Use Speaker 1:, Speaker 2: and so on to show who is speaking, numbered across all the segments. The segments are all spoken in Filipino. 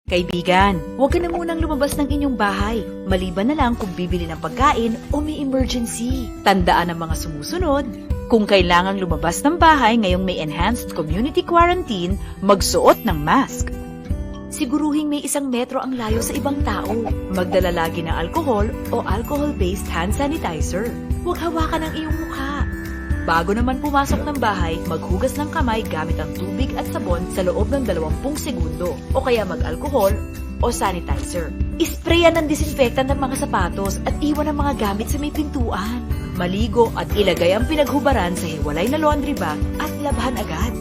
Speaker 1: Kaibigan, huwag ka na munang lumabas ng inyong bahay, maliban na lang kung bibili ng pagkain o may emergency. Tandaan ang mga sumusunod. Kung kailangang lumabas ng bahay ngayong may enhanced community quarantine, magsuot ng mask. Siguruhing may 1 metro ang layo sa ibang tao. Magdala lagi ng alcohol o alcohol-based hand sanitizer. Huwag hawakan ang iyong mukha. Bago naman pumasok ng bahay, maghugas ng kamay gamit ang tubig at sabon sa loob ng 20 segundo o kaya mag-alcohol o sanitizer. Isprayan ng disinfectant ng mga sapatos at iwan ang mga gamit sa may pintuan. Maligo at ilagay ang pinaghubaran sa hiwalay na laundry bag at labhan agad.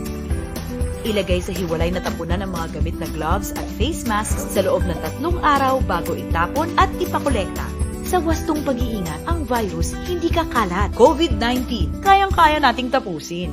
Speaker 1: Ilagay sa hiwalay na tapunan ang mga gamit na gloves at face masks sa loob ng 3 araw bago itapon at ipakolekta. Sa wastong pag-iingat, ang virus hindi kakalat. COVID-19, kayang-kaya nating tapusin.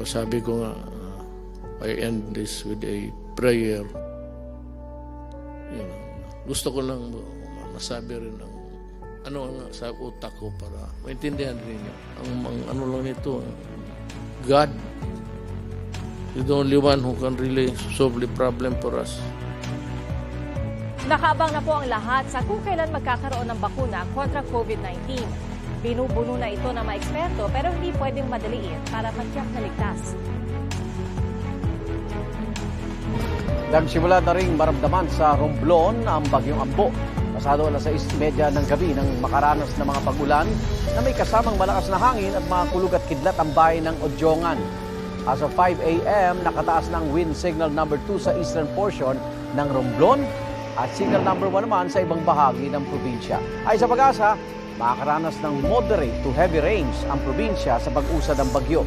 Speaker 2: Sabi ko nga, I end this with a prayer. Gusto ko lang masabi rin ang ano nga sa utak ko para maintindihan rin niyo. Ang ano lang nito, God is the only one who can really solve the problem for us.
Speaker 3: Nakaabang na po ang lahat sa kung kailan magkakaroon ng bakuna kontra COVID-19. Binubuno na ito ng mga eksperto pero hindi pwedeng madaliin para matyak na ligtas.
Speaker 4: Nagsimula na ring maramdaman sa Romblon ang bagyong Ambo. Pasado alas 6:30 ng gabi nang makaranas ng mga pag-ulan na may kasamang malakas na hangin at mga kulog at kidlat ang bayan ng Odjongan. As of 5 a.m., nakataas ng wind signal number 2 sa eastern portion ng Romblon at signal number 1 naman sa ibang bahagi ng probinsya. Ay sa Pag-asa, makakaranas ng moderate to heavy rains ang probinsya sa pag-usad ng bagyo.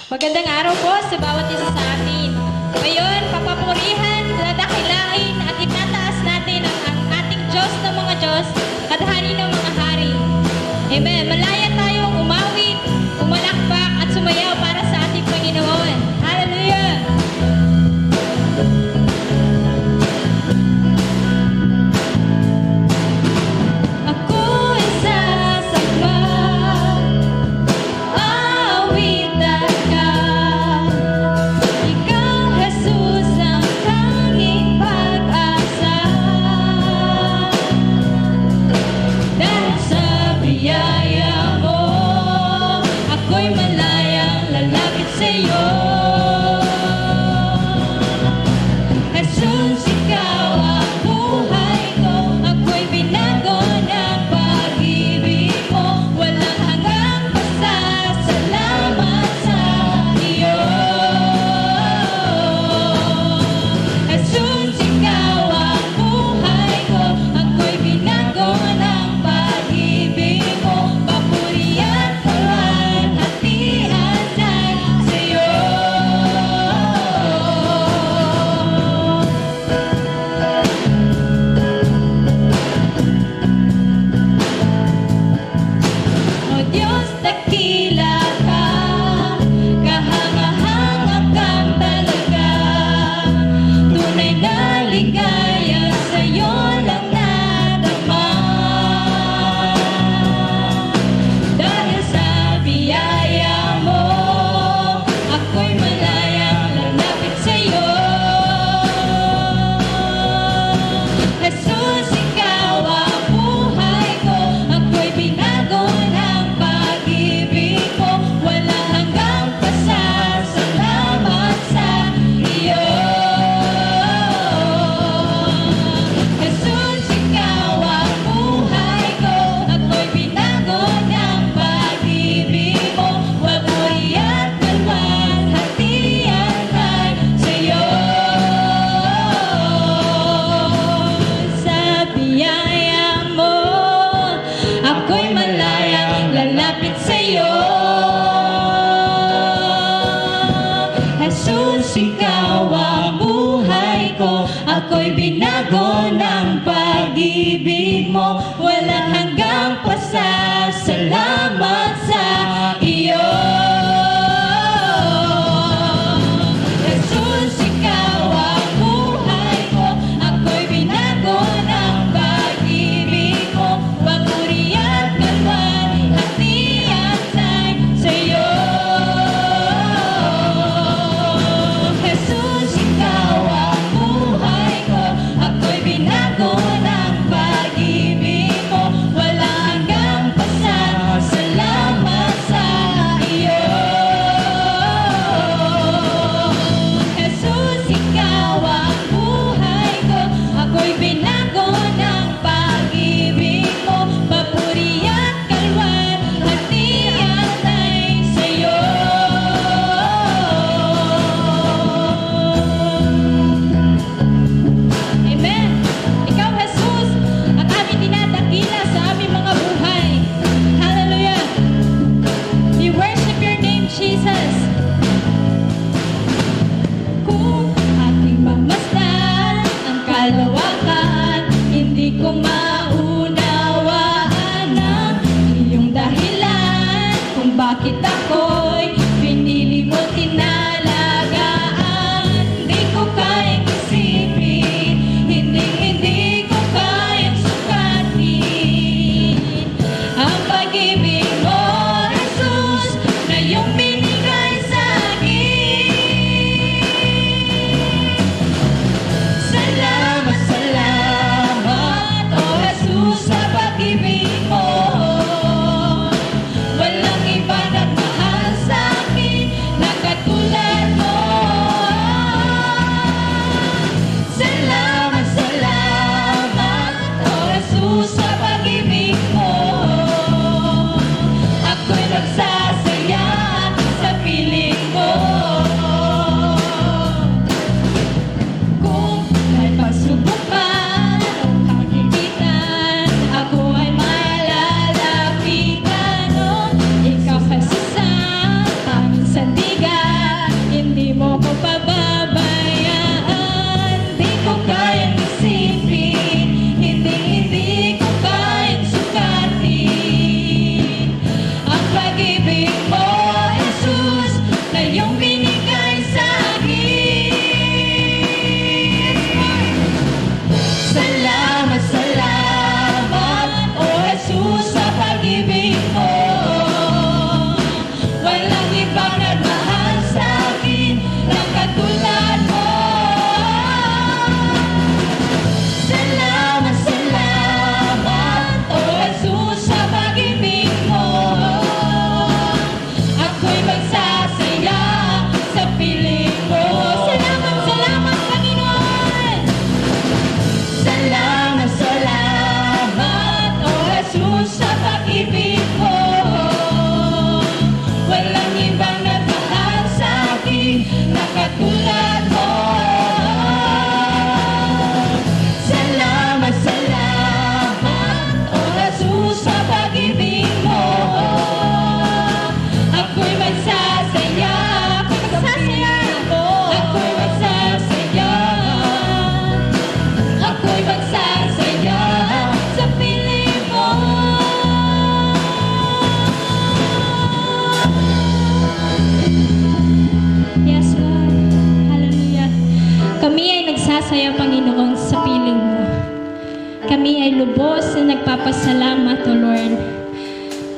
Speaker 5: Magandang araw po sa bawat isa sa atin. Ngayon, papapurihan, dadakilain at itataas natin ang ating Diyos ng mga Diyos at Hari ng mga Hari. Amen. Malaya tayong umawit, umalakpak at sumayaw para sa ating Panginoon. Hallelujah!
Speaker 6: Ako'y binago ng pag-ibig mo. Walang hanggang pasasalamat sa iyo. Jesus, ikaw ang buhay ko. Ako'y binago ng pag-ibig mo. Papuri at kalwalhati at ay sa iyo. Jesus, ikaw ang buhay ko. Ako'y binago ng pag-ibig mo. Walang hanggang pasasalamat
Speaker 5: Kami ay nagsasaya, Panginoon, sa piling mo. Kami ay lubos na nagpapasalamat, O Lord,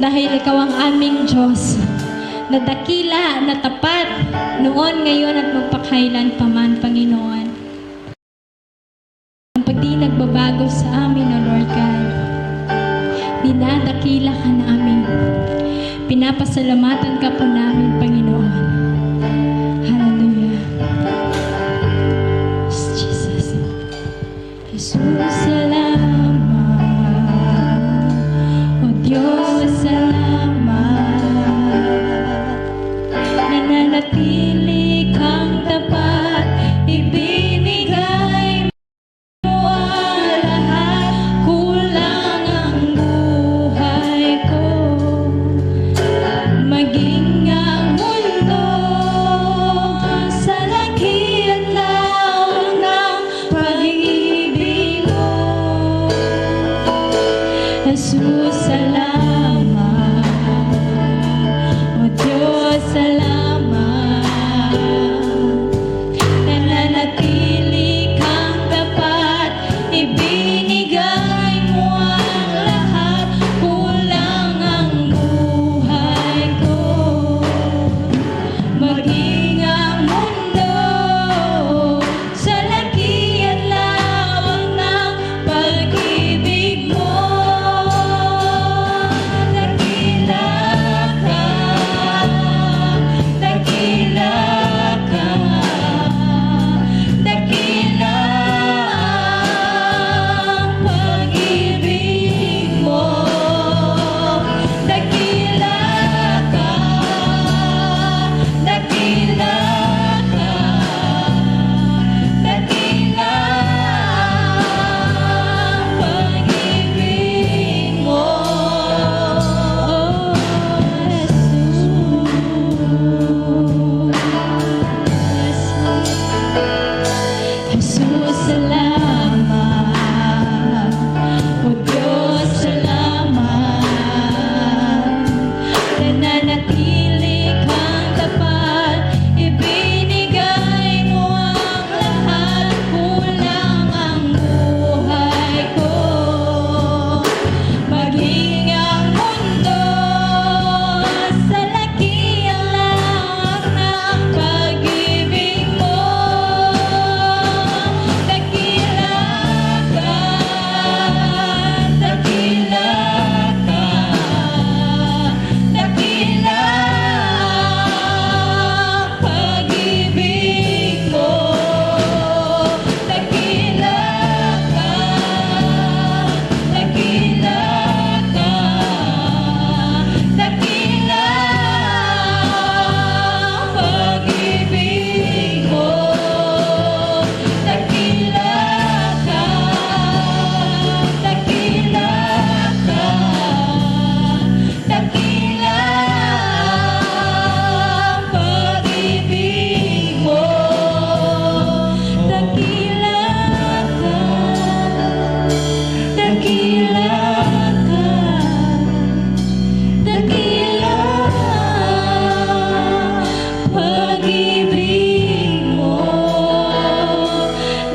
Speaker 5: dahil Ikaw ang aming Diyos, na dakila, na tapat, noon, ngayon, at magpakailan paman, Panginoon. Ang pagdi nagbabago sa amin, O Lord God, dinadakila ka namin. Pinapasalamatan ka po namin, Panginoon. Hallelujah. Yes, Jesus. Jesus, salamat. O Diyos, salamat. Nananatili kang tapat, ibinigay mo ang lahat. Kulang ang buhay ko, maging ang mundo sa laki at lawak ng pag-ibig mo. Jesus, salamat. O Diyos, salamat. Nananatili kang tapat, ibinigay mo ang lahat. Kulang ang buhay ko, maging ang mundo sa laki at lawak ng pag-ibig mo. Dakila ka, dakila ka, dakila ang pag-ibig mo. Dakila ka, dakila ka, dakila ang pag-ibig mo. Jesus, salamat. O Diyos, salamat. Nananatili kang tapat, ibinigay mo ang lahat. Kulang ang buhay ko, maging ang mundo sa laki ang lawak ng pag-ibig mo. Dakila ka, dakila ka, dakila ang pag-ibig mo. Dakila ka, dakila ka, dakila ang pag-ibig mo. Dakila ka, dakila ka, dakila ang pag-ibig mo. Dakila ka, dakila ka, dakila pag-ibig mo.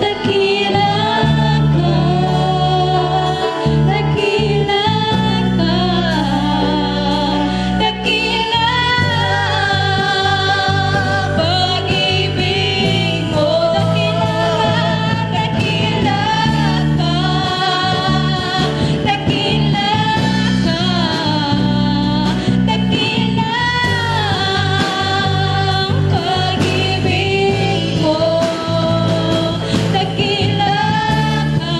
Speaker 5: Dakila ka, dakila ka, dakila pag-ibig mo. Dakila ka, dakila ka, dakila pag-ibig mo. Dakila ka,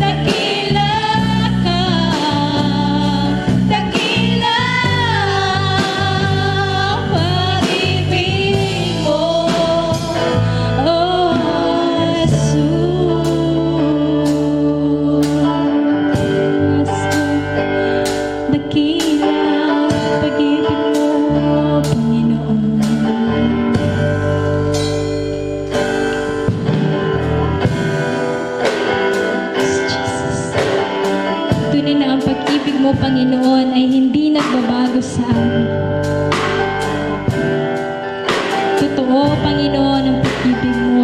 Speaker 5: dakila ka, dakila pag-ibig mo. Oh, Jesus, dakila pag-ibig mo, Panginoon. Jesus, tunay na ang pag-ibig mo, Panginoon, ay hindi nagbabago sa amin. Totoo, Panginoon, ang pag-ibig mo.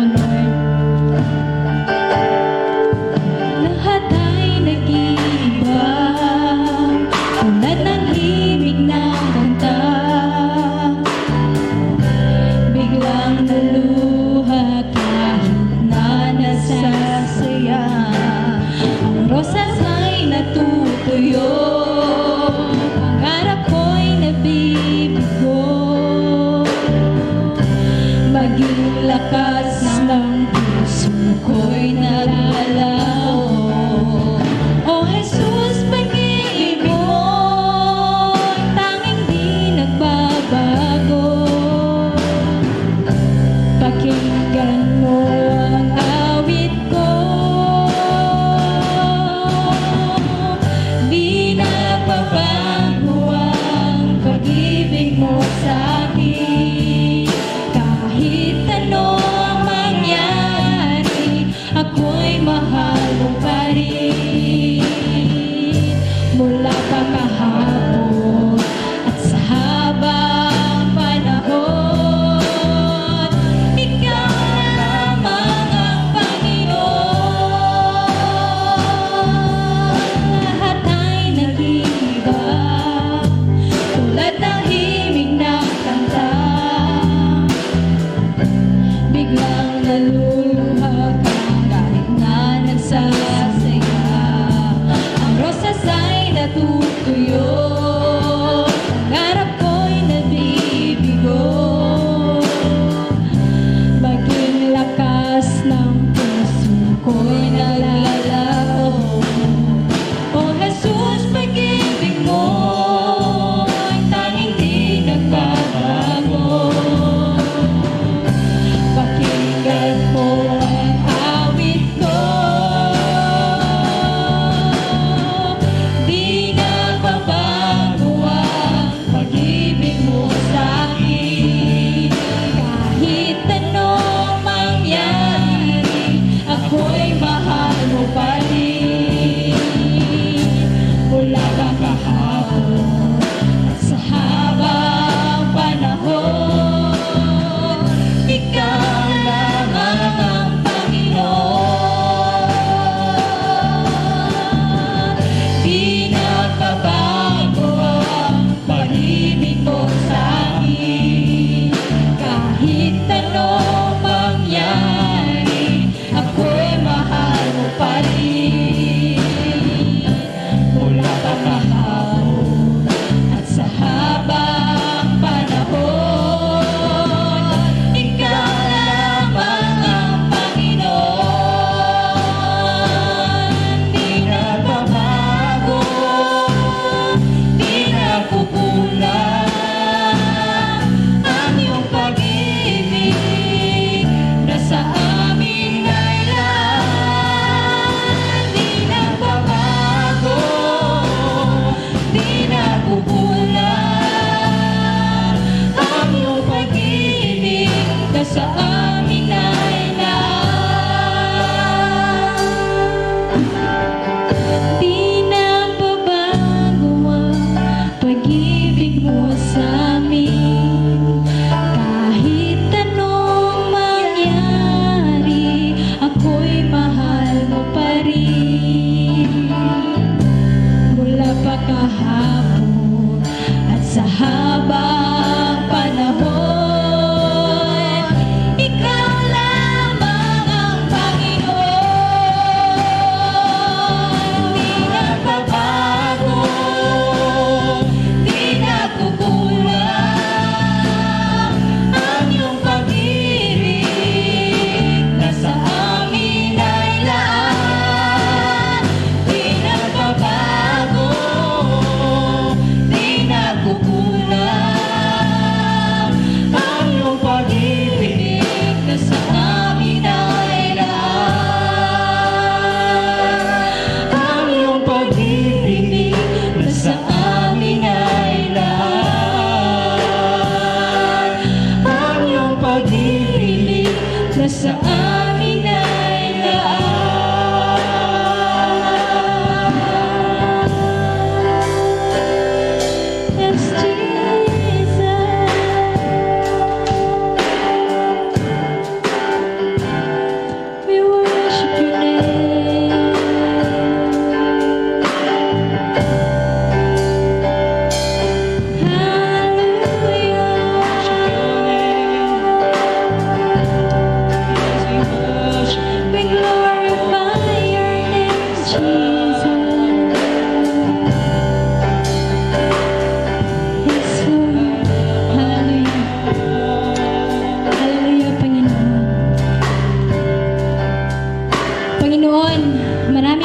Speaker 5: Panginoon,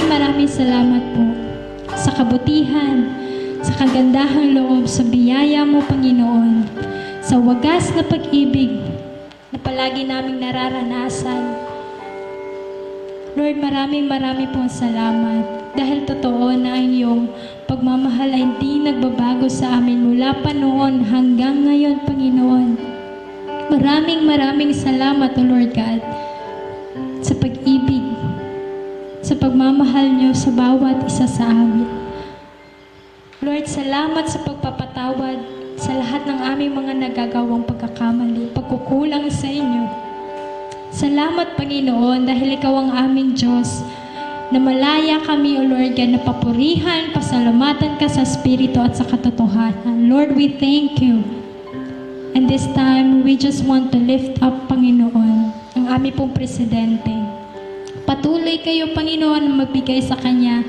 Speaker 5: maraming salamat po sa kabutihan, sa kagandahang loob, sa biyaya mo, Panginoon, sa wagas na pag-ibig na palagi naming nararanasan. Lord, maraming pong salamat dahil totoo na ang iyong pagmamahal ay hindi nagbabago sa amin mula pa noon hanggang ngayon, Panginoon. Maraming salamat, O Lord God, sa pag-ibig, sa pagmamahal niyo sa bawat isa sa amin. Lord, salamat sa pagpapatawad sa lahat ng aming mga nagagawang pagkakamali, pagkukulang sa inyo. Salamat, Panginoon, dahil ikaw ang aming Diyos, na malaya kami, O Lord God, na papurihan, pasalamatan ka sa Espiritu at sa katotohanan. Lord, we thank you. And this time, we just want to lift up, Panginoon, ang aming pong presidente. Patuloy kayo, Panginoon, na magbigay sa kanya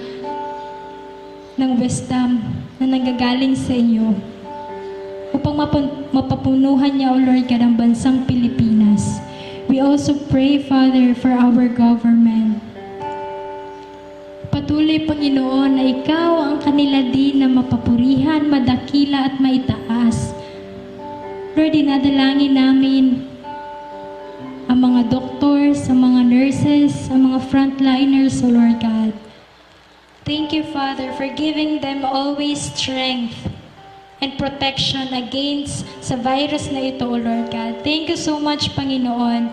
Speaker 5: ng wisdom na nanggagaling sa iyo upang mapapunuhan niya, O Lord God, ang bansang Pilipinas. We also pray, Father, for our government. Patuloy, Panginoon, na ikaw ang kanila din na mapapurihan, madakila at maitaas. Lord, dinadalangin namin ang mga doctors, ang mga nurses, ang mga frontliners, O Lord God. Thank you, Father, for giving them always strength and protection against sa virus na ito, O Lord God. Thank you so much, Panginoon,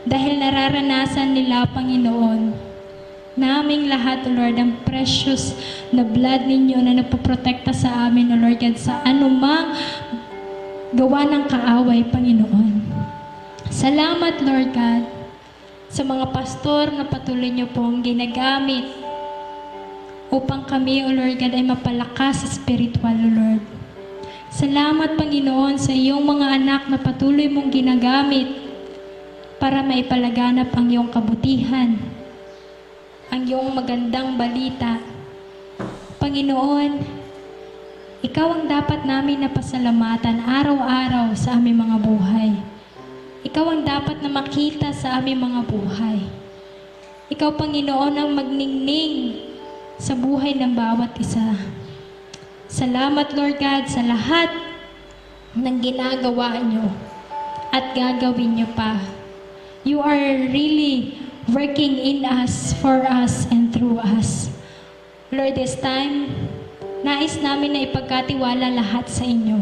Speaker 5: dahil nararanasan nila, Panginoon, naming lahat, O Lord, ang precious na blood ninyo na nagpoprotekta sa amin, O Lord God, sa anumang gawa ng kaaway, Panginoon. Salamat, Lord God, sa mga pastor na patuloy niyo pong ginagamit upang kami, O Lord God, ay mapalakas spiritual, O Lord. Salamat, Panginoon, sa iyong mga anak na patuloy mong ginagamit para maipalaganap ang iyong kabutihan, ang iyong magandang balita. Panginoon, ikaw ang dapat namin napasalamatan araw-araw sa aming mga buhay. Ikaw ang dapat na makita sa aming mga buhay. Ikaw, Panginoon, ang magningning sa buhay ng bawat isa. Salamat, Lord God, sa lahat ng ginagawa niyo at gagawin niyo pa. You are really working in us, for us, and through us. Lord, this time, nais namin na ipagkatiwala lahat sa inyo.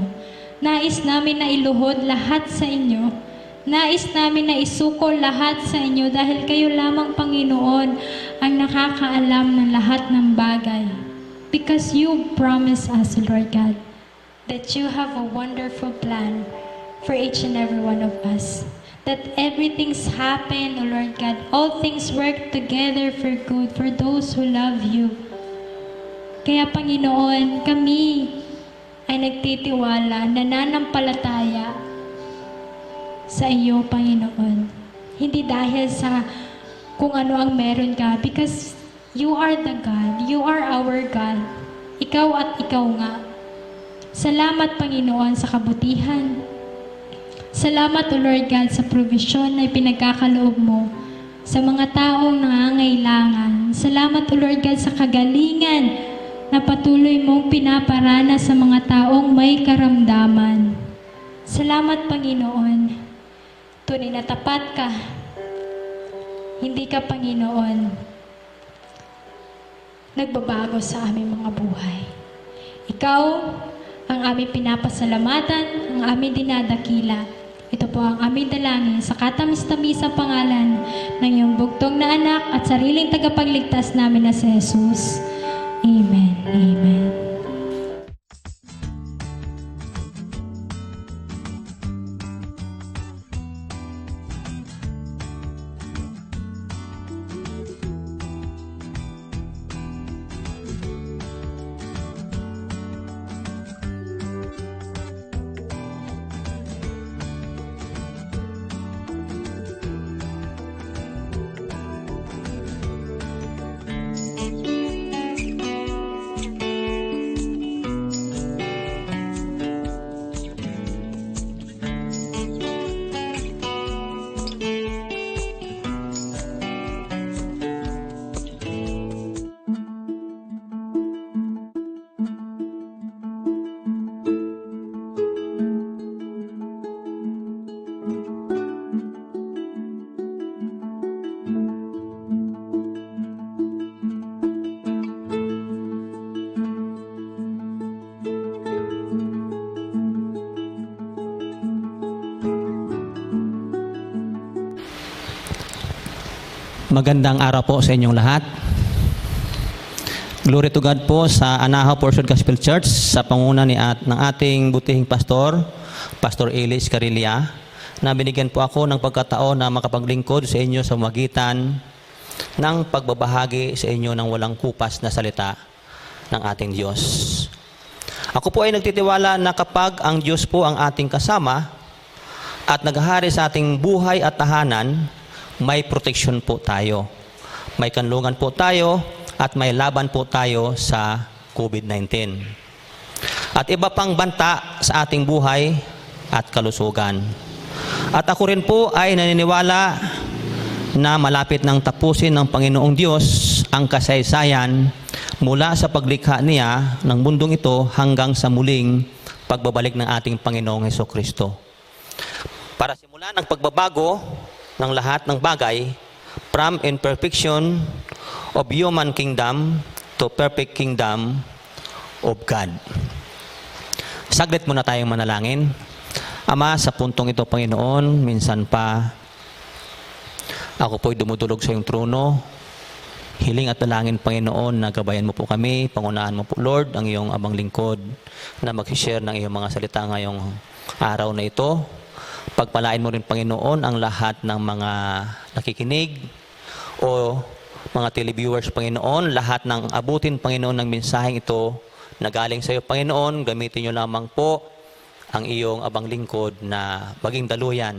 Speaker 5: Nais namin na iluhod lahat sa inyo. Nais namin na isukol lahat sa inyo dahil kayo lamang, Panginoon, ang nakakaalam ng lahat ng bagay. Because you promise us, Lord God, that you have a wonderful plan for each and every one of us. That everything's happened, O Lord God. All things work together for good for those who love you. Kaya, Panginoon, kami ay nagtitiwala, nananampalataya sa iyo, Panginoon. Hindi dahil sa kung ano ang meron ka, because you are the God. You are our God. Ikaw at ikaw nga. Salamat, Panginoon, sa kabutihan. Salamat, O Lord God, sa provision na ipinagkakaloob mo sa mga taong nangangailangan. Salamat, O Lord God, sa kagalingan na patuloy mong pinaparana sa mga taong may karamdaman. Salamat, Panginoon. Tunay na tapat ka. Hindi ka, Panginoon, nagbabago sa aming mga buhay. Ikaw ang aming pinapasalamatan, ang aming dinadakila. Ito po ang aming dalangin sa katamis-tamisang pangalan ng iyong bugtong na anak at sariling tagapagligtas namin na si Jesus. Amen. Amen.
Speaker 7: Magandang araw po sa inyong lahat. Glory to God po sa Anahaw Portion Gospel Church sa panguna ng ating butihing pastor, Pastor Eli Escarilla, na binigyan po ako ng pagkataon na makapaglingkod sa inyo sa magitan ng pagbabahagi sa inyo ng walang kupas na salita ng ating Diyos. Ako po ay nagtitiwala na kapag ang Diyos po ang ating kasama at naghahari sa ating buhay at tahanan, may proteksyon po tayo. May kanlungan po tayo at may laban po tayo sa COVID-19. At iba pang banta sa ating buhay at kalusugan. At ako rin po ay naniniwala na malapit nang tapusin ng Panginoong Diyos ang kasaysayan mula sa paglikha niya ng mundong ito hanggang sa muling pagbabalik ng ating Panginoong Hesukristo. Para simulan ang pagbabago ng lahat ng bagay from imperfection of human kingdom to perfect kingdom of God. Saglit muna tayong manalangin. Ama, sa puntong ito, Panginoon, minsan pa ako po'y dumudulog sa iyong trono. Hiling at dalangin, Panginoon, na gabayan mo po kami, pangunahan mo po, Lord, ang iyong abang lingkod na mag-share ng iyong mga salita ngayong araw na ito. Pagpalain mo rin, Panginoon, ang lahat ng mga nakikinig o mga televiewers, Panginoon, lahat ng abutin, Panginoon, ng mensaheng ito na galing sa iyo, Panginoon. Gamitin niyo lamang po ang iyong abang lingkod na maging daluyan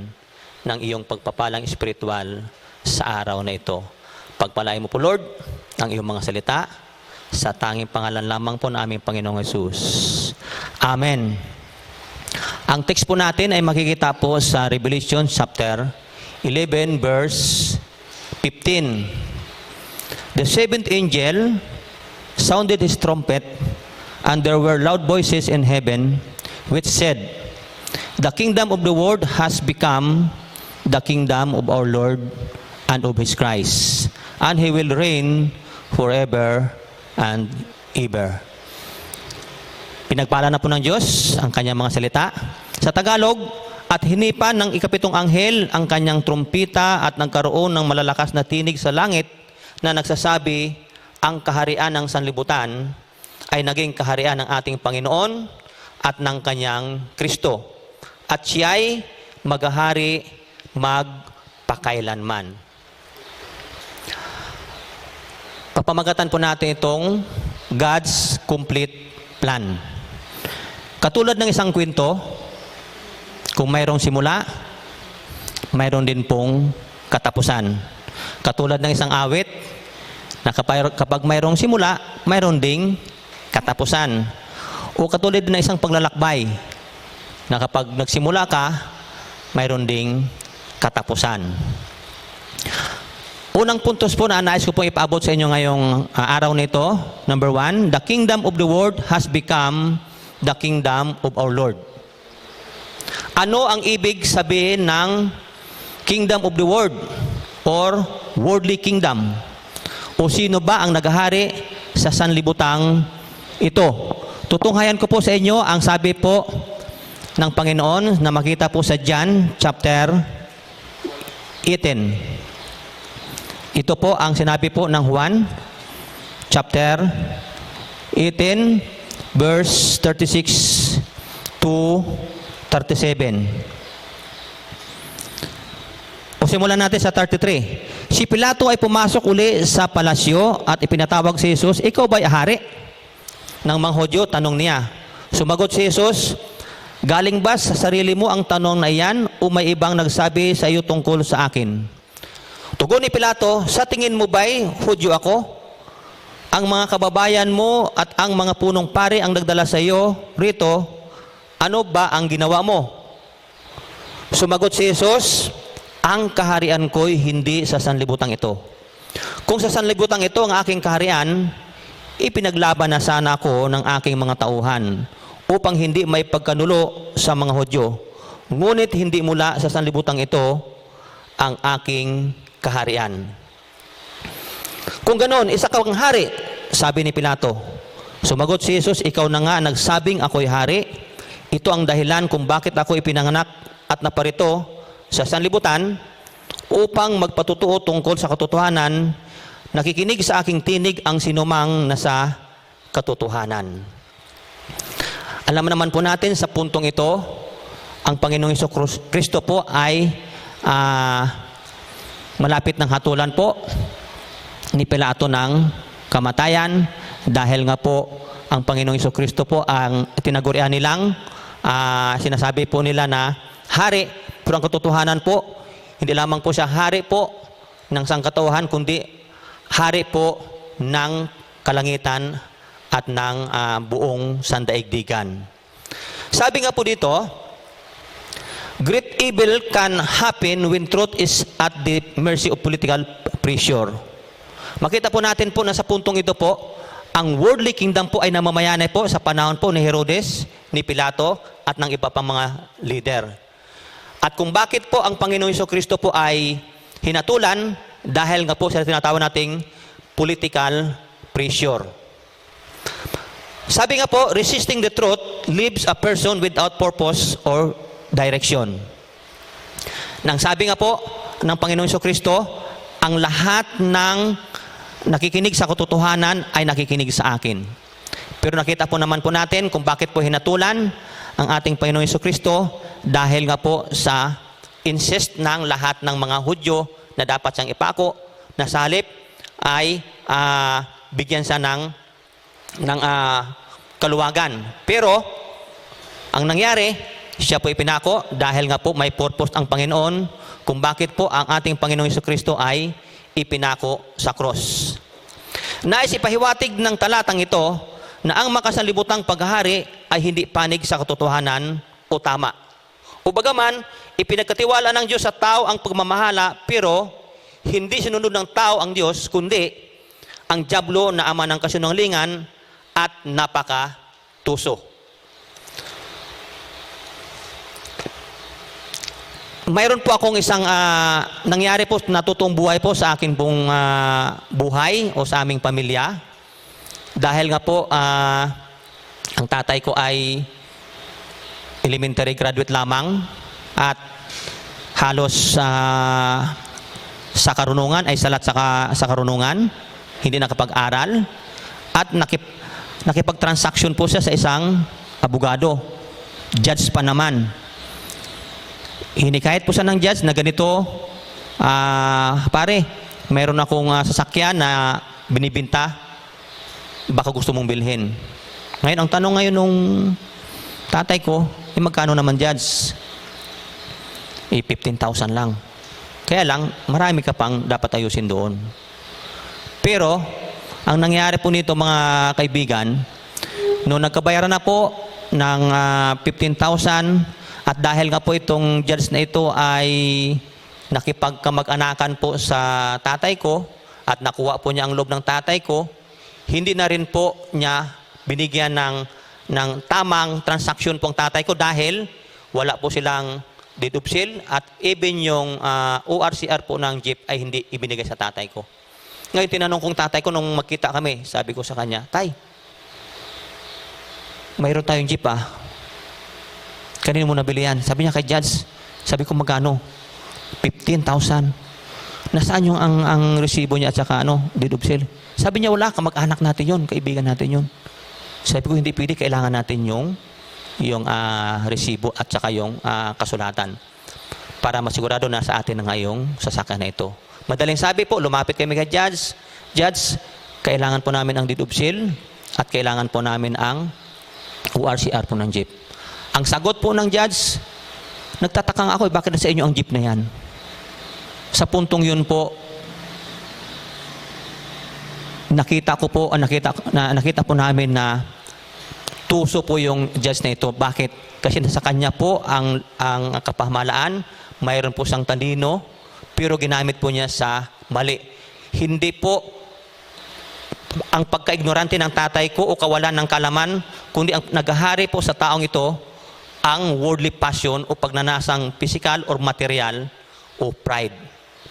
Speaker 7: ng iyong pagpapalang espiritual sa araw na ito. Pagpalain mo po, Lord, ang iyong mga salita sa tanging pangalan lamang po ng aming Panginoong Hesus. Amen. Ang text po natin ay makikita po sa Revelation chapter 11 verse 15. The seventh angel sounded his trumpet, and there were loud voices in heaven which said, "The kingdom of the world has become the kingdom of our Lord and of his Christ, and he will reign forever and ever." Pinagpala na po ng Diyos ang kanyang mga salita. Sa Tagalog, at hinipan ng ikapitong anghel ang kanyang trumpita at nagkaroon ng malalakas na tinig sa langit na nagsasabi, ang kaharian ng sanlibutan ay naging kaharian ng ating Panginoon at ng kanyang Kristo. At siya'y maghahari magpakailanman. Papamagatan po natin itong God's complete plan. Katulad ng isang kwento, kung mayroong simula, mayroon din pong katapusan. Katulad ng isang awit, na kapag mayroong simula, mayroon ding katapusan. O katulad din ng isang paglalakbay, na kapag nagsimula ka, mayroon ding katapusan. Unang puntos po na nais ko pong ipaabot sa inyo ngayong araw nito. Number 1, the kingdom of the world has become the kingdom of our Lord. Ano ang ibig sabihin ng kingdom of the world or worldly kingdom? O sino ba ang naghahari sa sanlibutang ito? Tutunghayan ko po sa inyo ang sabi po ng Panginoon na makita po sa John chapter 18. Ito po ang sinabi po ng Juan chapter 18 verse 36 to 37. O simulan natin sa 33. Si Pilato ay pumasok uli sa palasyo at ipinatawag si Jesus, "Ikaw ba'y hari ng mga Hudyo?" Tanong niya. Sumagot si Jesus, "Galing ba sa sarili mo ang tanong na iyan o may ibang nagsabi sa iyo tungkol sa akin?" Tugon ni Pilato, "Sa tingin mo ba'y Hudyo ako? Ang mga kababayan mo at ang mga punong pari ang nagdala sa iyo rito, ano ba ang ginawa mo?" Sumagot si Jesus, "Ang kaharian ko'y hindi sa sanlibutan ito. Kung sa sanlibutan ito ang aking kaharian, ipinaglaban na sana ako ng aking mga tauhan upang hindi may pagkanulo sa mga Hudyo. Ngunit hindi mula sa sanlibutan ito ang aking kaharian." Kung ganon, isa kang hari, sabi ni Pilato. Sumagot si Jesus, "Ikaw na nga nagsabing ako'y hari. Ito ang dahilan kung bakit ako ipinanganak at naparito sa sanlibutan upang magpatutuo tungkol sa katotohanan, nakikinig sa aking tinig ang sinumang nasa katotohanan. Alam naman po natin sa puntong ito, ang Panginoong Kristo po ay malapit ng hatulan po ni Pilato ng kamatayan dahil nga po ang Panginoong Kristo po ang tinagurian nilang sinasabi po nila na hari, pero ang katotohanan po hindi lamang po siya hari po ng sangkatauhan kundi hari po ng kalangitan at ng buong sandaigdigan. Sabi nga po dito, great evil can happen when truth is at the mercy of political pressure. Makita po natin po na sa puntong ito po, ang worldly kingdom po ay namamayanay po sa panahon po ni Herodes, ni Pilato, at ng iba pang mga leader. At kung bakit po ang Panginoong Jesucristo po ay hinatulan, dahil nga po sa tinatawag nating political pressure. Sabi nga po, resisting the truth leaves a person without purpose or direction. Nang sabi nga po ng Panginoong Jesucristo, ang lahat ng nakikinig sa katotohanan ay nakikinig sa akin. Pero nakita po naman po natin kung bakit po hinatulan ang ating Panginoong Jesucristo dahil nga po sa insist ng lahat ng mga Hudyo na dapat siyang ipako na sa halip ay bigyan siya ng kaluwagan. Pero ang nangyari, siya po ipinako dahil nga po may purpose ang Panginoon kung bakit po ang ating Panginoong Jesucristo ay ipinako sa cross. Nais ipahiwatig ng talatang ito na ang makasanlibutang paghahari ay hindi panig sa katotohanan o tama. O bagaman, ipinagkatiwala ng Diyos sa tao ang pagmamahala, pero hindi sinunod ng tao ang Diyos, kundi ang dyablo na ama ng kasinungalingan at napakatuso. Mayroon po akong isang nangyari po, natutong buhay po sa akin pong buhay o sa aming pamilya. Dahil nga po, ang tatay ko ay elementary graduate lamang at halos sa karunungan ay salat sa karunungan, hindi nakapag-aral at nakipag-transaction po siya sa isang abogado. Judge pa naman. Hinikayat po siya ng judge na ganito, pare, mayroon akong sasakyan na binibinta, baka gusto mong bilhin. Ngayon, ang tanong ngayon nung tatay ko, magkano naman judge? 15,000 lang. Kaya lang, marami ka pang dapat ayusin doon. Pero, ang nangyari po nito mga kaibigan, noong nagkabayaran na po ng 15,000, at dahil nga po itong judge na ito ay nakipagkamag-anakan po sa tatay ko at nakuha po niya ang loob ng tatay ko, hindi na rin po niya binigyan ng tamang transaksyon pong tatay ko dahil wala po silang deed of sale at even yung ORCR po ng jeep ay hindi ibinigay sa tatay ko. Ngayon tinanong kong tatay ko nung magkita kami, sabi ko sa kanya, Tay, mayroon tayong jeep kanino mo nabili yan? Sabi niya kay Judge. Sabi ko magkano? 15,000. Nasaan yung ang resibo niya at saka deed of sale? Sabi niya wala, kamag-anak natin yun, kaibigan natin yun. Sabi ko hindi pwede, kailangan natin yung resibo at saka yung kasulatan para masigurado na sa atin na ngayong sasakyan na ito. Madaling sabi po, lumapit kami kay Judge. Judge, kailangan po namin ang deed of sale at kailangan po namin ang ORCR po ng jeep. Ang sagot po ng judge, nagtatakang ako, bakit sa inyo ang jeep na yan? Sa puntong yun po, nakita po namin na tuso po yung judge na ito. Bakit? Kasi sa kanya po ang kapamahalaan, mayroon po siyang talino, pero ginamit po niya sa mali. Hindi po ang pagka-ignorante ng tatay ko o kawalan ng kalaman, kundi ang naghahari po sa taong ito, ang worldly passion o pagnanasang physical or material o pride.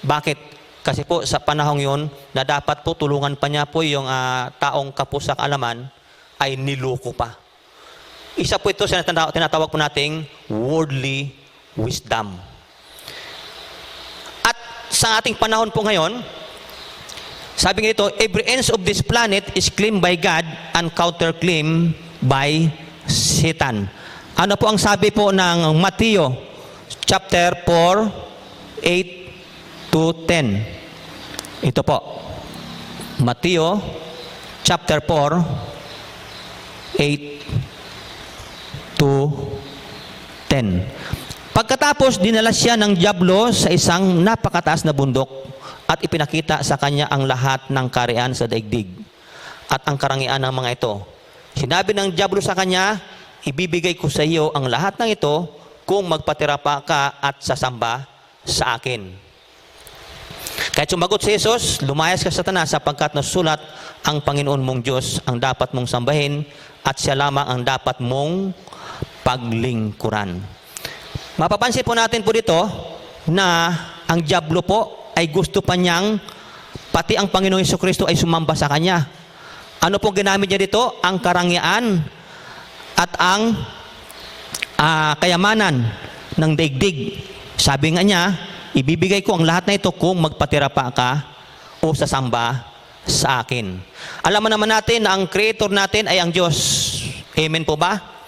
Speaker 7: Bakit? Kasi po sa panahong yon na dapat po tulungan pa niya po yung taong kapos sa kaalaman ay niloko pa. Isa po ito sa tinatawag po nating worldly wisdom. At sa ating panahon po ngayon, sabi nga dito, every inch of this planet is claimed by God and counterclaimed by Satan. Ano po ang sabi po ng Mateo chapter 4, 8 to 10? Ito po. Mateo chapter 4, 8 to 10. Pagkatapos, dinala siya ng dyablo sa isang napakataas na bundok at ipinakita sa kanya ang lahat ng kaharian sa daigdig at ang karangyaan ng mga ito. Sinabi ng dyablo sa kanya, ibibigay ko sa iyo ang lahat ng ito kung magpatira pa ka at sasamba sa akin. Kahit sumagot si Jesus, lumayas ka Satanas sapagkat nasulat ang Panginoon mong Diyos ang dapat mong sambahin at siya lamang ang dapat mong paglingkuran. Mapapansin po natin po dito na ang dyablo po ay gusto pa niyang pati ang Panginoong Jesucristo ay sumamba sa kanya. Ano po ginamit niya dito? Ang karangyaan at ang kayamanan ng daigdig. Sabi nga niya, ibibigay ko ang lahat na ito kung magpatira pa ka o sasamba sa akin. Alam mo naman natin na ang creator natin ay ang Diyos. Amen po ba?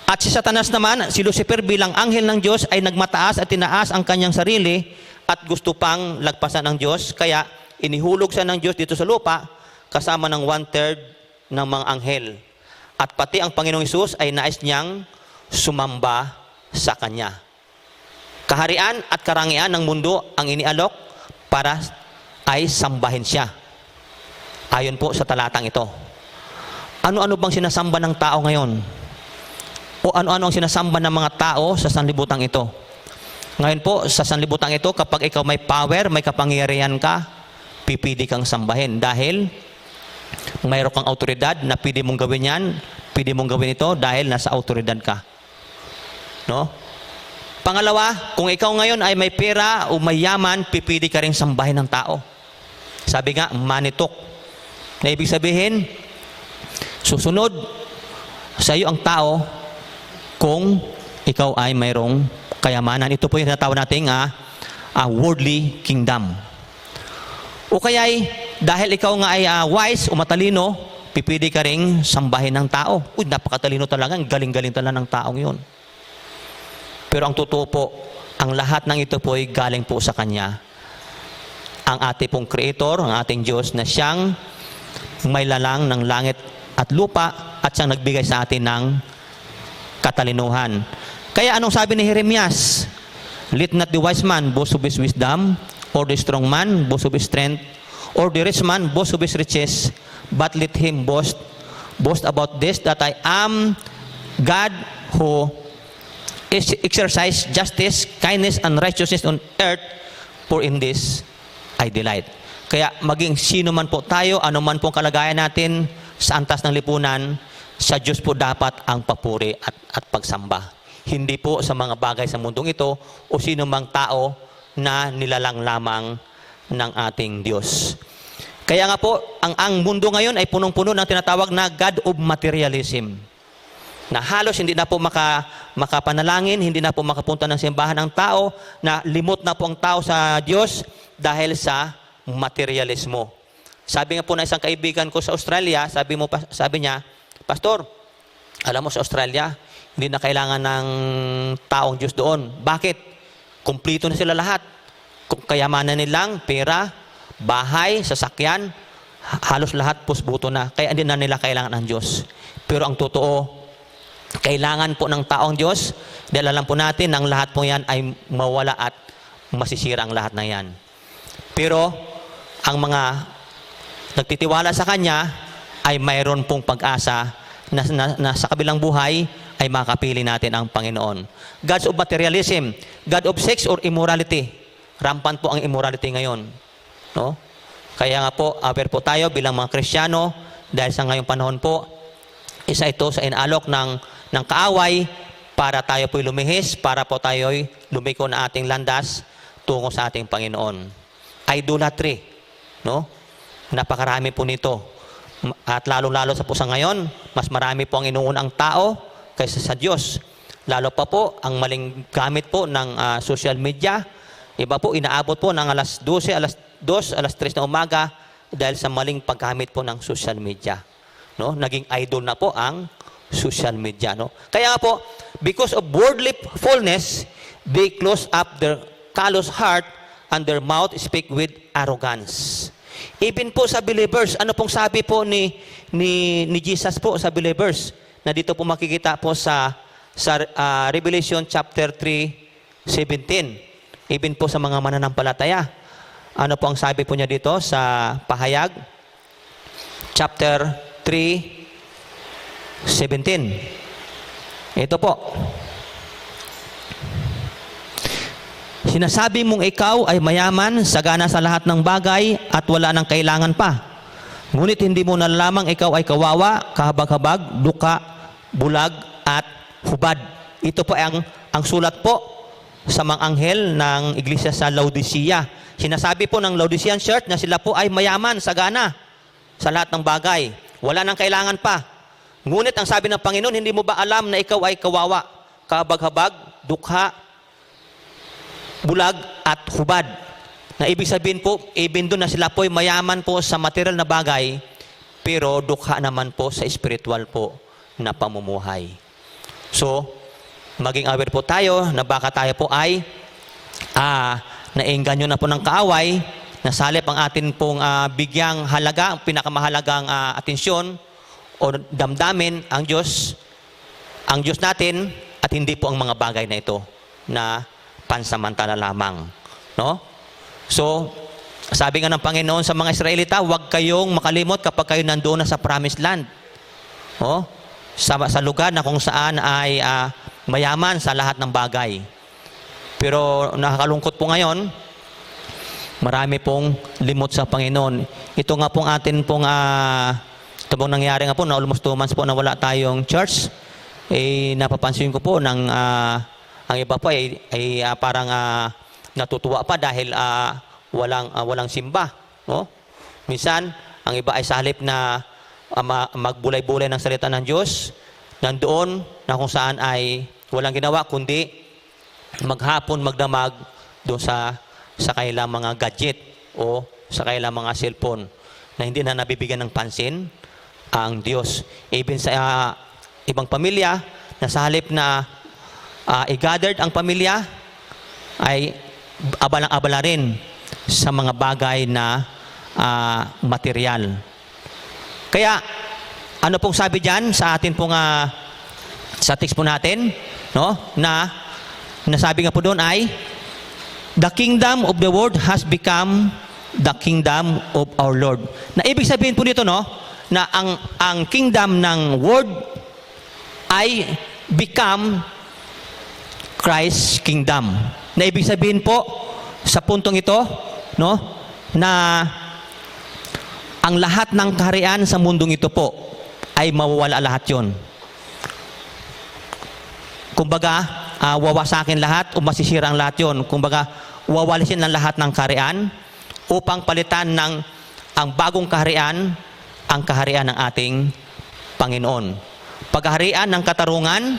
Speaker 7: At si Satanas naman, si Lucifer bilang anghel ng Diyos ay nagmataas at tinaas ang kanyang sarili at gusto pang lagpasan ng Diyos. Kaya inihulog siya ng Diyos dito sa lupa kasama ng 1/3 ng mga anghel. At pati ang Panginoong Hesus ay nais niyang sumamba sa kanya. Kaharian at karangyaan ng mundo ang inialok para ay sambahin siya. Ayon po sa talatang ito. Ano-ano bang sinasamba ng tao ngayon? O ano-ano ang sinasamba ng mga tao sa sanlibutan ito? Ngayon po, sa sanlibutan ito, kapag ikaw may power, may kapangyarihan ka, pipili kang sambahin. Dahil mayroon kang autoridad na pwede mong gawin yan, pwede mong gawin ito dahil nasa autoridad ka. No? Pangalawa, kung ikaw ngayon ay may pera o may yaman, pipili ka rin sambahin ng tao. Sabi nga, manitok. Na ibig sabihin, susunod sa iyo ang tao kung ikaw ay mayroong kayamanan. Ito po yung tinatawag nating worldly kingdom. O kaya dahil ikaw nga ay wise o matalino, pipili ka rin sambahin ng tao. Uy, napakatalino talaga, galing-galing talaga ng taong yun. Pero ang totoo po, ang lahat ng ito po ay galing po sa Kanya. Ang ating pong Creator, ang ating Diyos na siyang may lalang ng langit at lupa at siyang nagbigay sa atin ng katalinuhan. Kaya anong sabi ni Jeremias? Let not the wise man boast of his wisdom, or the strong man boast of his strength, or the rich man boast of his riches, but let him boast about this, that I am God who exercise justice, kindness, and righteousness on earth, for in this I delight. Kaya maging sino man po tayo, ano man pong kalagayan natin sa antas ng lipunan, sa Diyos po dapat ang papuri at pagsamba. Hindi po sa mga bagay sa mundong ito o sino mang tao na nilalang lamang ng ating Diyos. Kaya nga po, ang mundo ngayon ay punong-puno ng tinatawag na God of materialism. Na halos hindi na po makapanalangin, hindi na po makapunta ng simbahan ng tao, na limot na po ang tao sa Diyos dahil sa materialismo. Sabi nga po na isang kaibigan ko sa Australia, sabi niya, Pastor, alam mo sa Australia, hindi na kailangan ng taong Diyos doon. Bakit? Kumplito na sila lahat. Kayamanan nilang, pera, bahay, sasakyan, halos lahat pusbuto na. Kaya hindi na nila kailangan ng Diyos. Pero ang totoo, kailangan po ng taong Diyos, dahil alam po natin ang lahat po yan ay mawala at masisira ang lahat na yan. Pero ang mga nagtitiwala sa Kanya ay mayroon pong pag-asa na sa kabilang buhay ay makapili natin ang Panginoon. Gods of materialism, God of sex or immorality. Rampant po ang immorality ngayon. No? Kaya nga po, aware po tayo bilang mga Kristiyano dahil sa ngayong panahon po, isa ito sa inalok ng kaaway para tayo po'y lumihis, para po tayo'y lumiko na ating landas tungo sa ating Panginoon. Idolatry. No? Napakarami po nito. At lalo-lalo sa pusa ngayon, mas marami po ang inuunang tao kaysa sa Diyos. Lalo pa po, ang maling gamit po ng social media, Iba po, inaabot po ng alas 12, alas 2, alas 3 na umaga dahil sa maling paggamit po ng social media. No? Naging idol na po ang social media. No? Kaya nga po, because of worldly fullness, they close up their callous heart and their mouth speak with arrogance. Even po sa believers, ano pong sabi po ni Jesus po sa believers, na dito po makikita po sa Revelation chapter 3:17. Even po sa mga mananampalataya. Ano po ang sabi po niya dito sa Pahayag chapter 3:17. Ito po. Sinasabi mong ikaw ay mayaman, sagana sa lahat ng bagay at wala nang kailangan pa. Ngunit hindi mo nalalamang ikaw ay kawawa, kahabag-habag, duka, bulag at hubad. Ito po ang sulat po sa mga anghel ng iglesia sa Laodicea. Sinasabi po ng Laodicean church na sila po ay mayaman, sagana sa lahat ng bagay. Wala nang kailangan pa. Ngunit ang sabi ng Panginoon, hindi mo ba alam na ikaw ay kawawa, kahabag-habag, dukha, bulag at hubad? Na ibig sabihin po, even doon na sila po ay mayaman po sa material na bagay, pero dukha naman po sa spiritual po na pamumuhay. So, maging aware po tayo na baka tayo po ay naengganyo na po ng kaaway, na salip ang atin pong bigyang halaga, ang pinakamahalagang atensyon o damdamin ang Diyos natin, at hindi po ang mga bagay na ito na pansamantala lamang. No? So, sabi nga ng Panginoon sa mga Israelita, huwag kayong makalimot kapag kayo nandoon na sa promised land. Oh? Sa lugar na kung saan ay mayaman sa lahat ng bagay. Pero nakakalungkot po ngayon, marami pong limot sa Panginoon. Ito nga pong atin pong ito pong nangyari nga po na almost 2 months po na wala tayong church. Napapansin ko po ng ang iba po ay parang natutuwa pa dahil walang simba. No? Minsan, ang iba ay sa halip na magbulay-bulay ng salita ng Diyos, nandoon na kung saan ay walang ginawa kundi maghapon magdamag doon sa kailang mga gadget o sa kailang mga cellphone na hindi na nabibigyan ng pansin ang Diyos. Even sa ibang pamilya na sa halip na i-gathered ang pamilya ay abalang-abala rin sa mga bagay na material. Kaya ano pong sabi diyan sa atin pong sa text po natin, no? Na nasabi nga po doon ay the kingdom of the world has become the kingdom of our Lord. Na ibig sabihin po nito, no, na ang kingdom ng world ay become Christ's kingdom. Na ibig sabihin po sa puntong ito, no, na ang lahat ng kaharian sa mundong ito po ay mawawala lahat 'yon. Kumbaga, wawasakin lahat o masisira ang lahat 'yon. Kumbaga, wawalisin ang lahat ng kaharian upang palitan ng ang bagong kaharian, ang kaharian ng ating Panginoon. Paghaharian ng katarungan,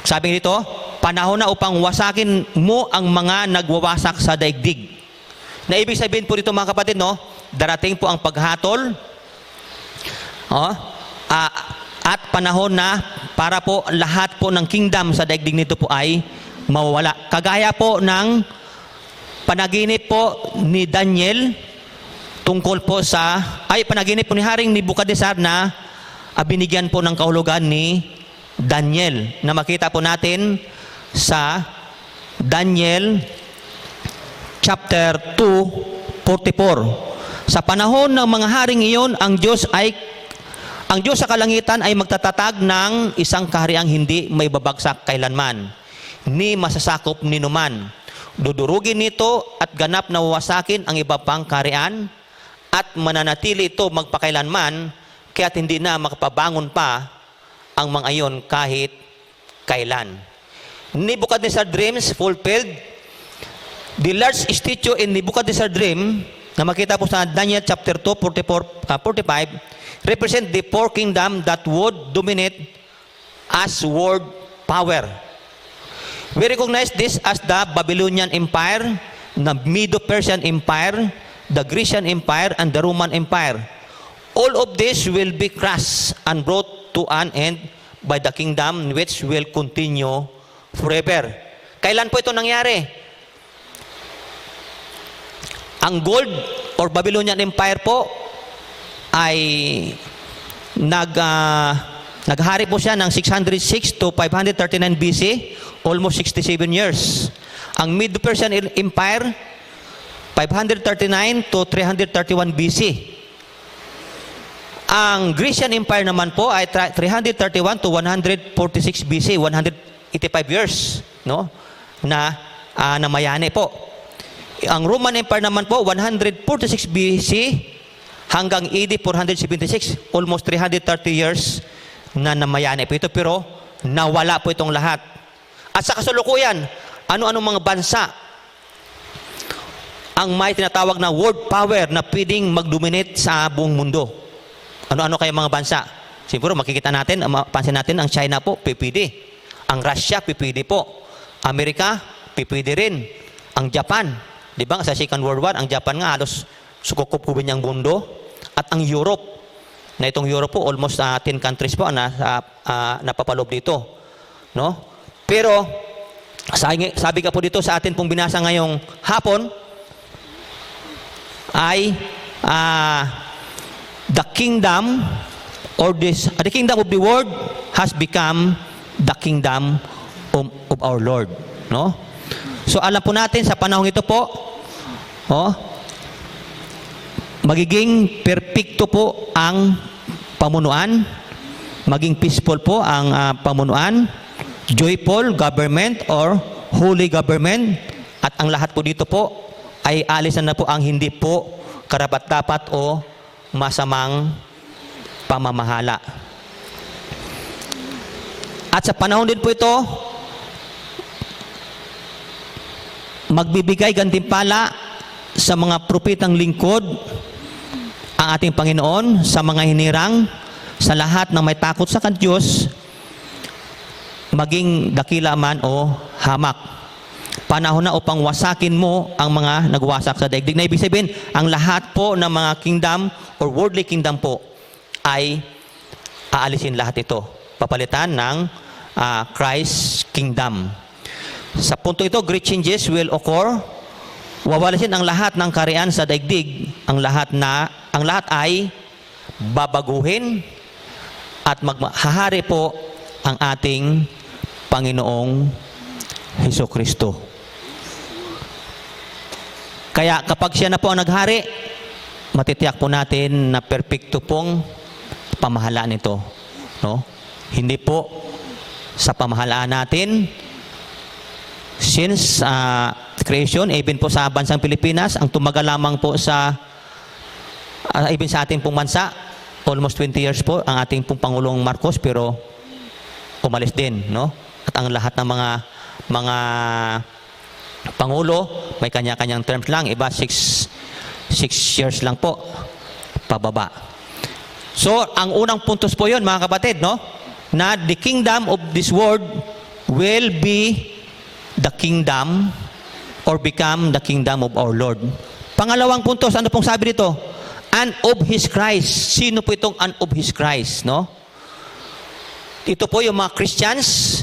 Speaker 7: sabi dito, panahon na upang wasakin mo ang mga nagwawasak sa daigdig. Na ibig sabihin po dito mga kapatid, no, darating po ang paghatol, at panahon na para po lahat po ng kingdom sa daigdig nito po ay mawawala. Kagaya po ng panaginip po ni Daniel tungkol po sa, panaginip po ni Haring Nebukadnezar na binigyan po ng kahulugan ni Daniel, na makita po natin sa Daniel chapter 2:44. Sa panahon ng mga haring iyon, ang Diyos sa kalangitan ay magtatatag ng isang kahariang hindi may babagsak kailanman, ni masasakop ninuman. Dudurugin nito at ganap na wawasakin ang iba pang kaharian, at mananatili ito magpakailanman, kaya't hindi na makapabangon pa ang mga iyon kahit kailan. Nebuchadnezzar dreams fulfilled. The large statue in Nebuchadnezzar dream na makita po sa Daniel chapter 2, 45, represent the four kingdom that would dominate as world power. We recognize this as the Babylonian Empire, the Medo-Persian Empire, the Grecian Empire, and the Roman Empire. All of this will be crushed and brought to an end by the kingdom which will continue forever. Kailan po ito nangyari? Ang Gold or Babylonian Empire po ay naghari po siya ng 606 to 539 BC, almost 67 years. Ang Medo-Persian Empire, 539 to 331 BC. Ang Grecian Empire naman po ay 331 to 146 BC, 185 years, no? Na namayani po. Ang Roman Empire naman po, 146 BC hanggang AD 476, almost 330 years na namayani po ito, pero nawala po itong lahat. At sa kasalukuyan, ano-ano mga bansa ang may tinatawag na world power na pwedeng mag-dominate sa buong mundo? Ano-ano kaya mga bansa? Siguro makikita natin, mapansin natin, ang China po, pipili. Ang Russia, pipili po. Amerika, pipili rin. Ang Japan, di ba? Sa Second World War, ang Japan nga halos sukupubin niyang mundo. At ang Europe, na itong Europe po, almost 10 countries po na napapalob dito. No? Pero, sabi ka po dito sa atin pong binasa ngayong hapon, ay the kingdom the kingdom of the world has become the kingdom of our Lord, no? So alam po natin sa panahon ito po, magiging perpekto po ang pamunuan, maging peaceful po ang pamunuan, joyful government or holy government, at ang lahat po dito po ay alisan na po ang hindi po karapat-dapat o masamang pamamahala. At sa panahon din po ito, magbibigay gantimpala sa mga propetang lingkod ang ating Panginoon, sa mga hinirang, sa lahat ng may takot sa Diyos, maging dakila man o hamak. Panahon na upang wasakin mo ang mga nagwasak sa daigdig. Na ibig sabihin, ang lahat po ng mga kingdom or worldly kingdom po ay aalisin lahat ito. Papalitan ng Christ's kingdom. Sa punto ito, great changes will occur. Wawalisin ang lahat ng kaharian sa daigdig. Ang lahat ay babaguhin at maghahari po ang ating Panginoong Hesukristo. Kaya kapag siya na po ang naghari, matitiyak po natin na perpekto pong pamahalaan nito, no? Hindi po sa pamahalaan natin since creation, even po sa bansang Pilipinas, ang tumagal lamang po sa even sa ating pong bansa, almost 20 years po ang ating pong Pangulong Marcos, pero umalis din, no? At ang lahat ng mga Pangulo, may kanya-kanyang terms lang, iba 6 years lang po pababa. So, ang unang puntos po 'yon, mga kapatid, no? Na the kingdom of this world will be the kingdom or become the kingdom of our Lord. Pangalawang puntos, ano pong sabi dito? And of His Christ. Sino po itong and of His Christ, no? Ito po yung mga Christians,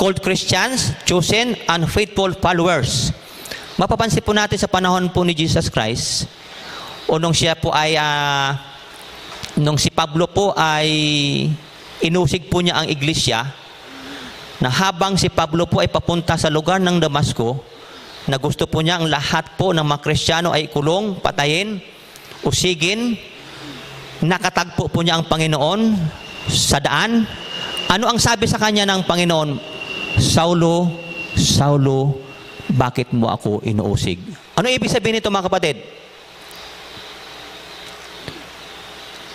Speaker 7: called Christians, chosen and faithful followers. Mapapansin po natin sa panahon po ni Jesus Christ, o nung siya po ay, nung si Pablo po ay inusig po niya ang iglesia, na habang si Pablo po ay papunta sa lugar ng Damasco, na gusto po niya ang lahat po ng mga Kristiyano ay ikulong, patayin, usigin, nakatagpo po niya ang Panginoon sa daan. Ano ang sabi sa kanya ng Panginoon? Saulo, Saulo, bakit mo ako inuusig? Ano ibig sabihin nito, mga kapatid?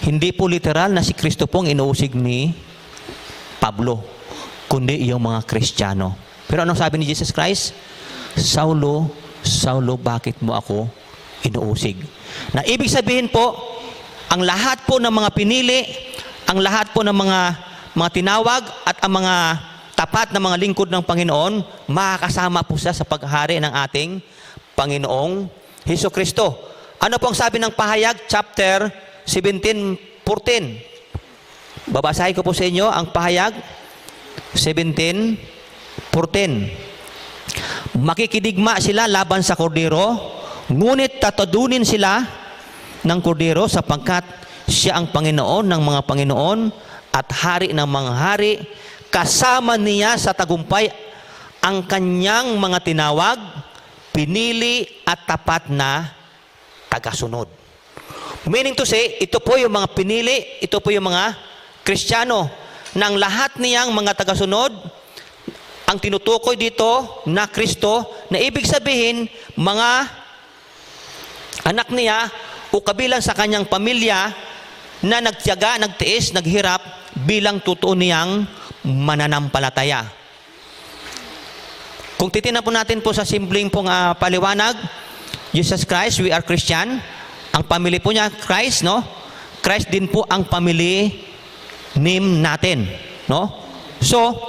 Speaker 7: Hindi po literal na si Kristo pong inuusig ni Pablo, kundi yung mga Kristiyano. Pero anong sabi ni Jesus Christ? Saulo, Saulo, bakit mo ako inuusig? Na ibig sabihin po, ang lahat po ng mga pinili, ang lahat po ng mga tinawag at ang mga tapat na mga lingkod ng Panginoon, makakasama po siya sa paghari ng ating Panginoong Hesukristo. Ano po ang sabi ng pahayag? Chapter 17:14. Babasahin ko po sa inyo ang pahayag 17:14. Makikidigma sila laban sa kordero, ngunit tatadunin sila ng kordero sapagkat siya ang Panginoon ng mga Panginoon at hari ng mga hari. Kasama niya sa tagumpay ang kanyang mga tinawag, pinili at tapat na tagasunod. Meaning to say, ito po yung mga pinili, ito po yung mga Kristiyano, ng lahat niyang mga tagasunod. Ang tinutukoy dito na Kristo, na ibig sabihin, mga anak niya o kabilang sa kanyang pamilya na nagtiyaga, nagtiis, naghirap bilang totoo niyang mananampalataya. Kung titingnan po natin po sa simpleng pong paliwanag, Jesus Christ, we are Christian. Ang pamilya po niya, Christ, no? Christ din po ang pamilya name natin, no? So,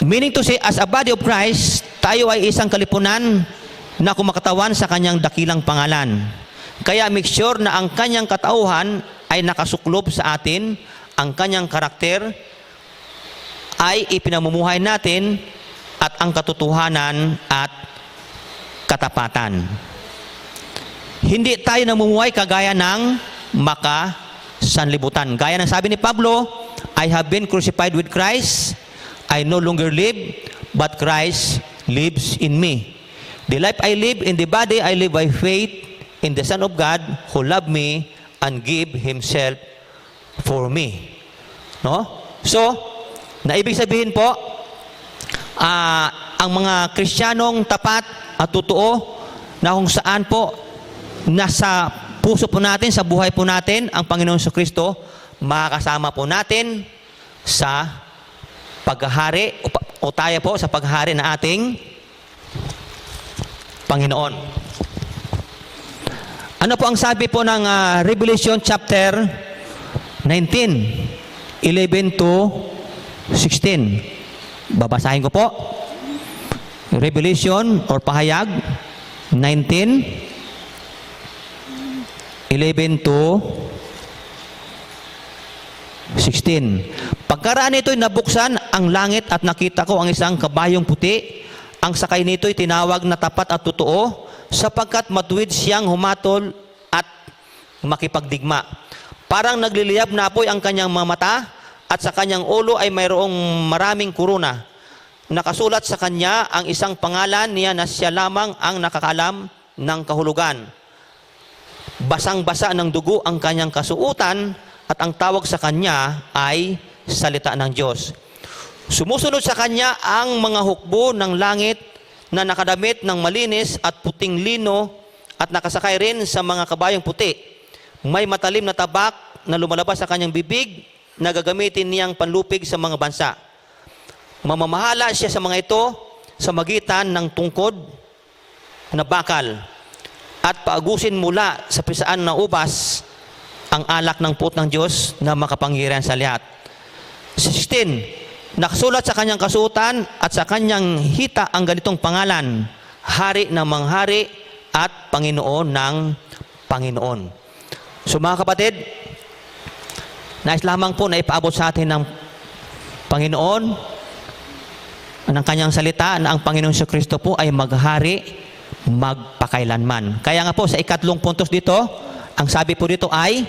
Speaker 7: meaning to say, as a body of Christ, tayo ay isang kalipunan na kumakatawan sa kanyang dakilang pangalan. Kaya make sure na ang kanyang katauhan ay nakasuklob sa atin, ang kanyang karakter ay ipinamumuhay natin, at ang katotohanan at katapatan. Hindi tayo namumuhay kagaya ng makasanlibutan. Gaya ng sabi ni Pablo, I have been crucified with Christ. I no longer live, but Christ lives in me. The life I live in the body, I live by faith in the Son of God who loved me and gave Himself for me. No? So, na ibig sabihin po, ang mga Kristiyanong tapat at totoo na kung saan po nasa puso po natin, sa buhay po natin, ang Panginoon Jesucristo, makakasama po natin sa paghahari o tayo po sa paghahari na ating Panginoon. Ano po ang sabi po ng Revelation chapter 19, 11 to 16? Babasahin ko po. Revelation or pahayag 19, 11 to 16. Pagkaraan nito'y nabuksan ang langit at nakita ko ang isang kabayong puti. Ang sakay nito'y tinawag na tapat at totoo, sapagkat matuwid siyang humatol at makipagdigma. Parang nagliliyab na apoy ang kanyang mga mata, at sa kanyang ulo ay mayroong maraming kuruna. Nakasulat sa kanya ang isang pangalan niya na siya lamang ang nakakaalam ng kahulugan. Basang-basa ng dugo ang kanyang kasuutan, at ang tawag sa kanya ay salita ng Diyos. Sumusunod sa kanya ang mga hukbo ng langit na nakadamit ng malinis at puting lino, at nakasakay rin sa mga kabayong puti. May matalim na tabak na lumalabas sa kanyang bibig, na gagamitin niyang panlupig sa mga bansa. Mamamahala siya sa mga ito sa magitan ng tungkod na bakal, at paagusin mula sa pisaan ng ubas ang alak ng puot ng Diyos na makapangyarihan sa lahat. 16. Nakasulat sa kanyang kasuotan at sa kanyang hita ang ganitong pangalan: Hari ng mga hari at Panginoon ng Panginoon. So mga kapatid, nais lamang po na ipaabot sa atin ng Panginoon ng kanyang salita na ang Panginoon Jesucristo po ay maghari magpakailanman. Kaya nga po sa ikatlong puntos dito, ang sabi po dito ay,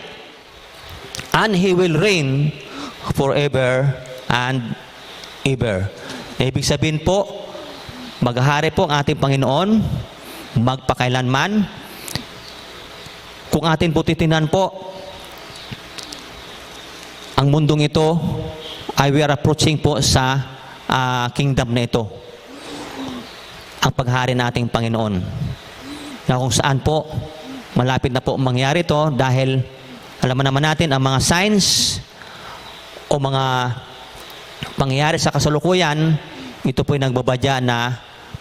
Speaker 7: and He will reign forever and ever. Ibig sabihin po, maghari po ang ating Panginoon magpakailanman. Kung atin po titingnan po, ang mundong ito ay we are approaching po sa kingdom na ito, ang paghari nating Panginoon, na kung saan po malapit na po mangyari ito, dahil alam naman natin ang mga signs o mga pangyayari sa kasalukuyan, ito po ay nagbabadya na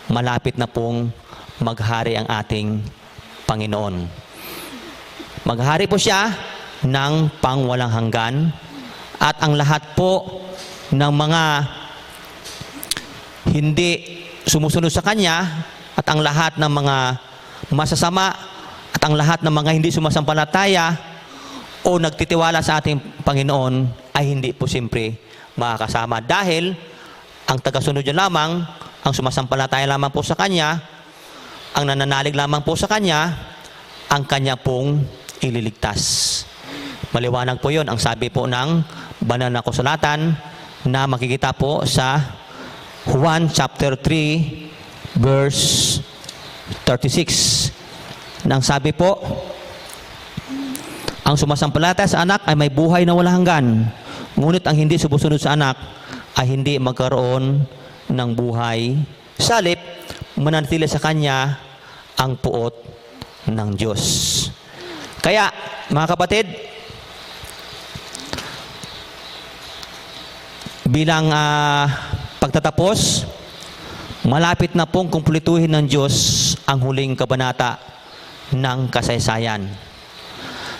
Speaker 7: malapit na pong maghari ang ating Panginoon. Maghari po siya ng pangwalang hanggan, at ang lahat po ng mga hindi sumusunod sa Kanya at ang lahat ng mga masasama at ang lahat ng mga hindi sumasampalataya o nagtitiwala sa ating Panginoon ay hindi po siyempre makakasama. Dahil ang tagasunod niya lamang, ang sumasampalataya lamang po sa Kanya, ang nananalig lamang po sa Kanya, ang Kanya pong ililigtas. Maliwanag po yun ang sabi po ng banal na kasulatan na makikita po sa Juan chapter 3 verse 36. Nang sabi po, ang sumasampalataya sa anak ay may buhay na walang hanggan. Ngunit ang hindi sumusunod sa anak ay hindi magkaroon ng buhay. Salip, mananatili sa Kanya ang puot ng Diyos. Kaya, mga kapatid, bilang pagtatapos, malapit na pong kumpletuhin ng Diyos ang huling kabanata ng kasaysayan.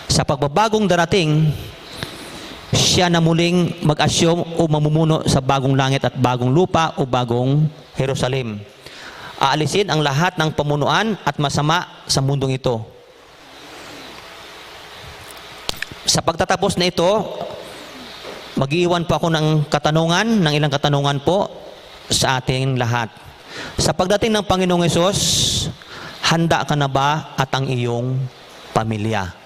Speaker 7: Sa pagbabagong darating, siya na muling mag-assume o mamumuno sa bagong langit at bagong lupa o bagong Jerusalem. Aalisin ang lahat ng pamunuan at masama sa mundong ito. Sa pagtatapos na ito, mag-iwan po ako ng ilang katanungan po sa ating lahat. Sa pagdating ng Panginoong Hesus, handa ka na ba at ang iyong pamilya?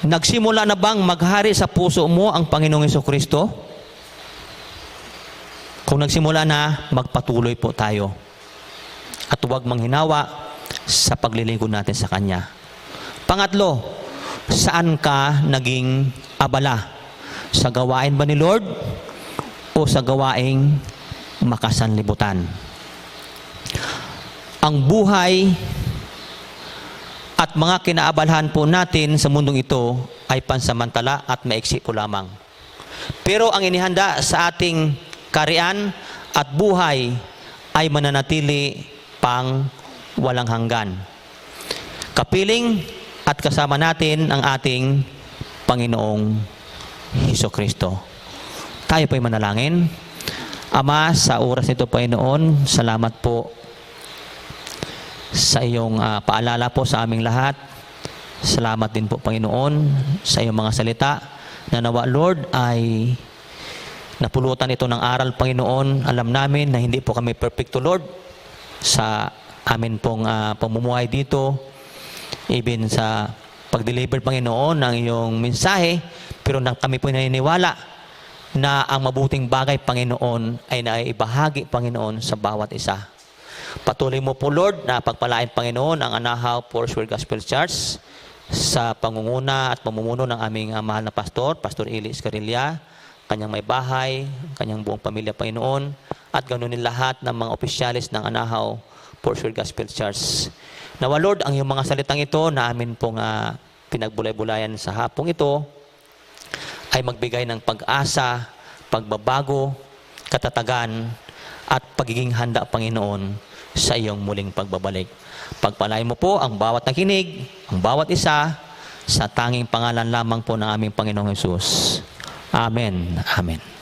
Speaker 7: Nagsimula na bang maghari sa puso mo ang Panginoong Hesukristo? Kung nagsimula na, magpatuloy po tayo. At huwag manghinawa sa paglilingkod natin sa Kanya. Pangatlo, saan ka naging abala? Sa gawain ba ni Lord o sa gawaing makasanlibutan? Ang buhay at mga kinaabalahan po natin sa mundong ito ay pansamantala at maiksi po lamang. Pero ang inihanda sa ating karian at buhay ay mananatili pang walang hanggan. Kapiling at kasama natin ang ating Panginoong Hesukristo. Tayo po'y manalangin. Ama, sa oras nito, Panginoon, salamat po sa iyong paalala po sa aming lahat. Salamat din po, Panginoon, sa iyong mga salita na nawa, Lord, ay napulutan ito ng aral, Panginoon. Alam namin na hindi po kami perfecto, Lord, sa amin pong pamumuhay dito, even sa pag-deliver, Panginoon, ng iyong mensahe. Pero kami po naniniwala na ang mabuting bagay, Panginoon, ay naibahagi, Panginoon, sa bawat isa. Patuloy mo po, Lord, na pagpalain, Panginoon, ang Anahaw Foursquare Gospel Church sa pangunguna at pamumuno ng aming mahal na pastor, Pastor Eli Escarilla, kanyang may bahay, kanyang buong pamilya, Panginoon, at ganoon din lahat ng mga opisyalis ng Anahaw Foursquare Gospel Church. Nawa, Lord, ang iyong mga salitang ito na amin pong pinagbulay-bulayan sa hapong ito ay magbigay ng pag-asa, pagbabago, katatagan, at pagiging handa, Panginoon, sa iyong muling pagbabalik. Pagpalain mo po ang bawat nakinig, ang bawat isa, sa tanging pangalan lamang po ng aming Panginoong Hesus. Amen. Amen.